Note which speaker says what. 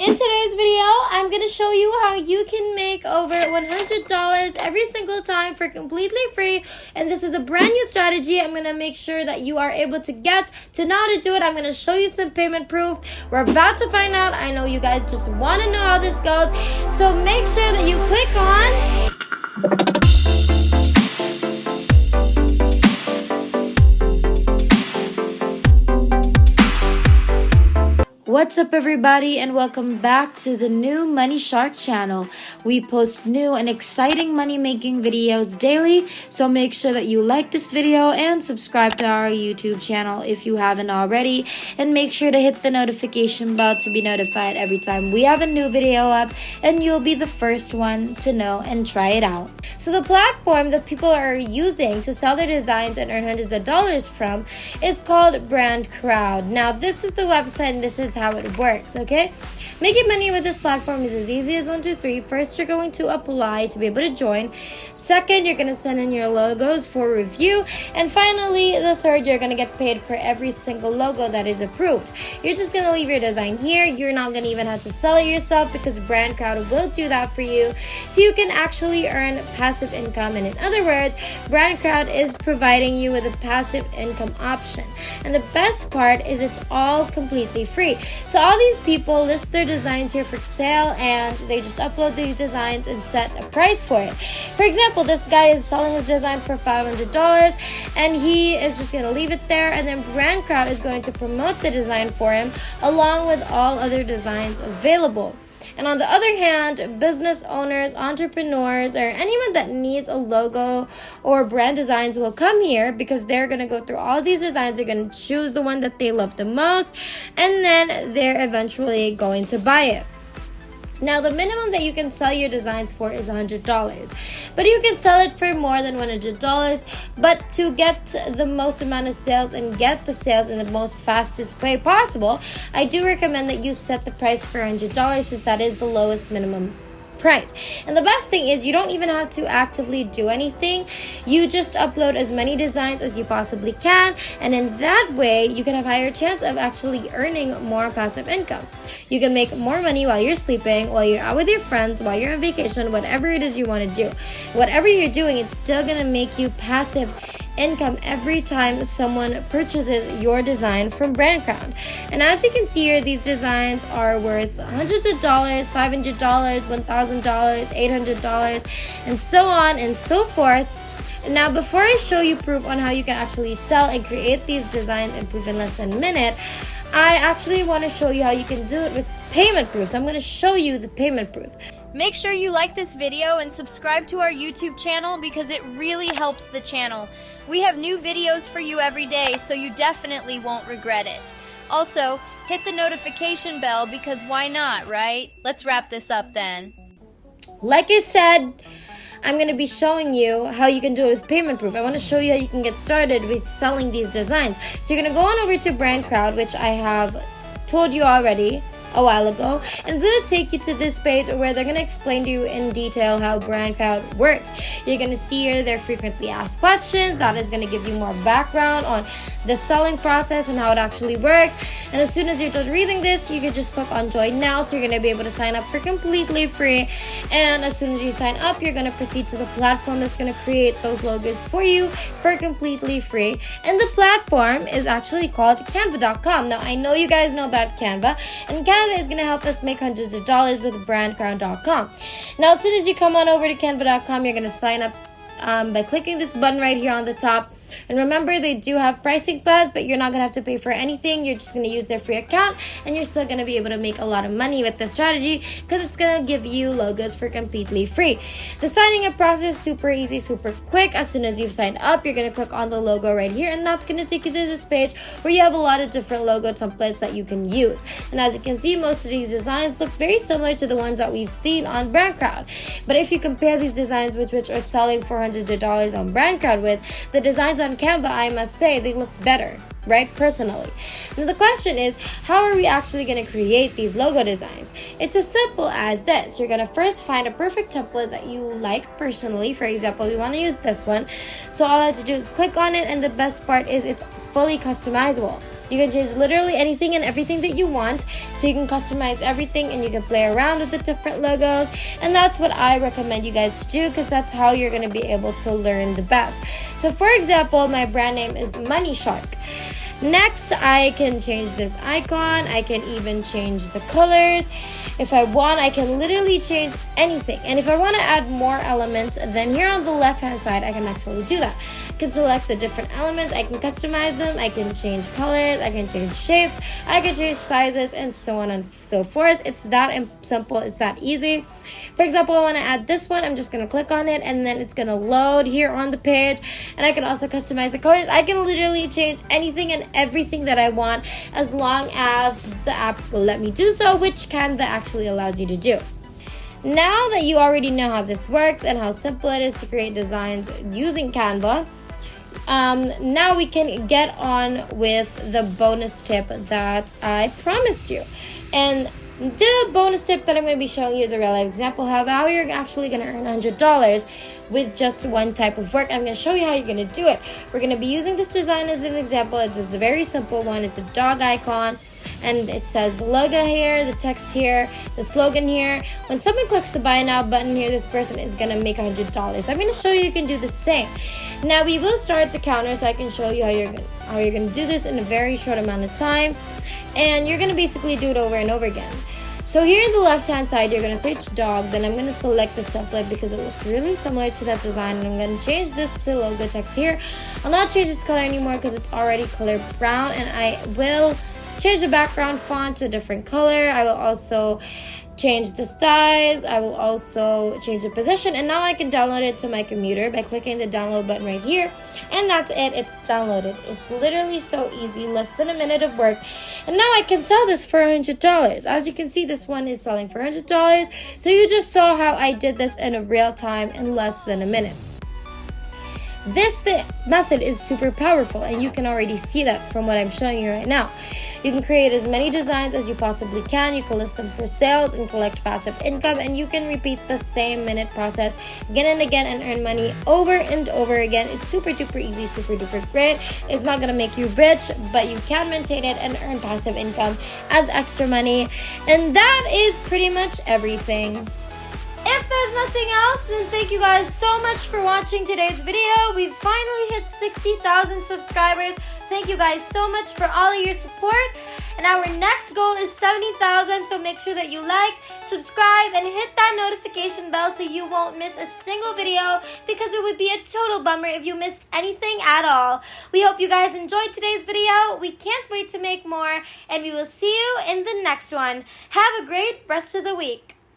Speaker 1: In today's video, I'm going to show you how you can make over $100 every single time for completely free. And this is a brand new strategy. I'm going to make sure that you are able to get to know how to do it. I'm going to show you some payment proof. We're about to find out. I know you guys just want to know how this goes. So make sure that you click on. What's up everybody, and welcome back to the new Money Shark channel. We post new and exciting money making videos daily, so make sure that you like this video and subscribe to our YouTube channel if you haven't already, and make sure to hit the notification bell to be notified every time we have a new video up, and you'll be the first one to know and try it out. So the platform that people are using to sell their designs and earn hundreds of dollars from is called BrandCrowd. Now this is the website and this is how it works, okay? Making money with this platform is as easy as 1, 2, 3. First, you're going to apply to be able to join. Second, you're going to send in your logos for review. And finally, the third, you're going to get paid for every single logo that is approved. You're just going to leave your design here. You're not going to even have to sell it yourself because BrandCrowd will do that for you. So you can actually earn passive income. And in other words, BrandCrowd is providing you with a passive income option. And the best part is it's all completely free. So all these people list their designs here for sale and they just upload these designs and set a price for it. For example, this guy is selling his design for $500 and he is just going to leave it there, and then BrandCrowd is going to promote the design for him along with all other designs available. And on the other hand, business owners, entrepreneurs, or anyone that needs a logo or brand designs will come here because they're going to go through all these designs. They're going to choose the one that they love the most, and then they're eventually going to buy it. Now, the minimum that you can sell your designs for is $100, but you can sell it for more than $100. But to get the most amount of sales and get the sales in the most fastest way possible, I do recommend that you set the price for $100 since that is the lowest minimum price. And the best thing is you don't even have to actively do anything. You just upload as many designs as you possibly can, and in that way you can have higher chance of actually earning more passive income. You can make more money while you're sleeping, while you're out with your friends, while you're on vacation, whatever it is you want to do. Whatever you're doing, it's still going to make you passive income every time someone purchases your design from BrandCrowd. And as you can see here, these designs are worth hundreds of dollars, $500, $1,000, $800, and so on and so forth. Now, before I show you proof on how you can actually sell and create these designs in proof in less than a minute, I actually want to show you how you can do it with payment proof. So I'm going to show you the payment proof.
Speaker 2: Make sure you like this video and subscribe to our YouTube channel because it really helps the channel. We have new videos for you every day, so you definitely won't regret it. Also, hit the notification bell because why not, right? Let's wrap this up then.
Speaker 1: Like I said, I'm going to be showing you how you can do it with payment proof. I want to show you how you can get started with selling these designs. So you're going to go on over to BrandCrowd, which I have told you already a while ago, and it's going to take you to this page where they're going to explain to you in detail how BrandCrowd works. You're going to see here their frequently asked questions. That is going to give you more background on the selling process and how it actually works. And as soon as you're done reading this, you can just click on join now, so you're going to be able to sign up for completely free. And as soon as you sign up, you're going to proceed to the platform that's going to create those logos for you for completely free. And the platform is actually called Canva.com. Now, I know you guys know about Canva, and Canva is going to help us make hundreds of dollars with BrandCrowd.com. Now, as soon as you come on over to Canva.com, you're going to sign up by clicking this button right here on the top. And remember, they do have pricing plans, but you're not going to have to pay for anything. You're just going to use their free account, and you're still going to be able to make a lot of money with this strategy because it's going to give you logos for completely free. The signing up process is super easy, super quick. As soon as you've signed up, you're going to click on the logo right here, and that's going to take you to this page where you have a lot of different logo templates that you can use. And as you can see, most of these designs look very similar to the ones that we've seen on BrandCrowd. But if you compare these designs which are selling for hundreds of dollars on BrandCrowd with the designs on Canva, I must say they look better, right? Personally. Now the question is, how are we actually going to create these logo designs? It's as simple as this. You're going to first find a perfect template that you like personally. For example, we want to use this one. So all I have to do is click on it, and the best part is it's fully customizable. You can change literally anything and everything that you want, so you can customize everything and you can play around with the different logos. And that's what I recommend you guys to do, because that's how you're going to be able to learn the best. So for example, my brand name is Money Shark. Next, I can change this icon. I can even change the colors. If I want, I can literally change anything. And if I want to add more elements, then here on the left hand side, I can actually do that. I can select the different elements. I can customize them. I can change colors. I can change shapes. I can change sizes, and so on and so forth. It's that simple. It's that easy. For example, I want to add this one. I'm just going to click on it, and then it's going to load here on the page. And I can also customize the colors. I can literally change anything and everything that I want, as long as the app will let me do so, which Canva actually allows you to do. Now that you already know how this works and how simple it is to create designs using Canva, now we can get on with the bonus tip that I promised you. And the bonus tip that I'm going to be showing you is a real life example of how you're actually going to earn $100 with just one type of work. I'm going to show you how you're going to do it. We're going to be using this design as an example. It's just a very simple one. It's a dog icon, and it says the logo here, the text here, the slogan here. When someone clicks the buy now button here, this person is going to make $100. I'm going to show you can do the same. Now we will start the counter, so I can show you how you're going to do this in a very short amount of time, and you're going to basically do it over and over again. So here in the left hand side, you're going to search dog. Then I'm going to select the template because it looks really similar to that design, and I'm going to change this to logo text here. I'll not change its color anymore because it's already color brown, and I will change the background font to a different color. I will also change the size. I will also change the position, and now I can download it to my computer by clicking the download button right here, and that's it. It's downloaded. It's literally so easy, less than a minute of work, and now I can sell this for $100. As you can see, this one is selling for $100. So you just saw how I did this in a real time in less than a minute. This method is super powerful, and you can already see that from what I'm showing you right now. You can create as many designs as you possibly can. You can list them for sales and collect passive income, and you can repeat the same minute process again and again and earn money over and over again. It's super duper easy, super duper great. It's not gonna make you rich, but you can maintain it and earn passive income as extra money. And that is pretty much everything. If there's nothing else, then thank you guys so much for watching today's video. We've finally hit 60,000 subscribers. Thank you guys so much for all of your support. And our next goal is 70,000, so make sure that you like, subscribe, and hit that notification bell so you won't miss a single video, because it would be a total bummer if you missed anything at all. We hope you guys enjoyed today's video. We can't wait to make more, and we will see you in the next one. Have a great rest of the week.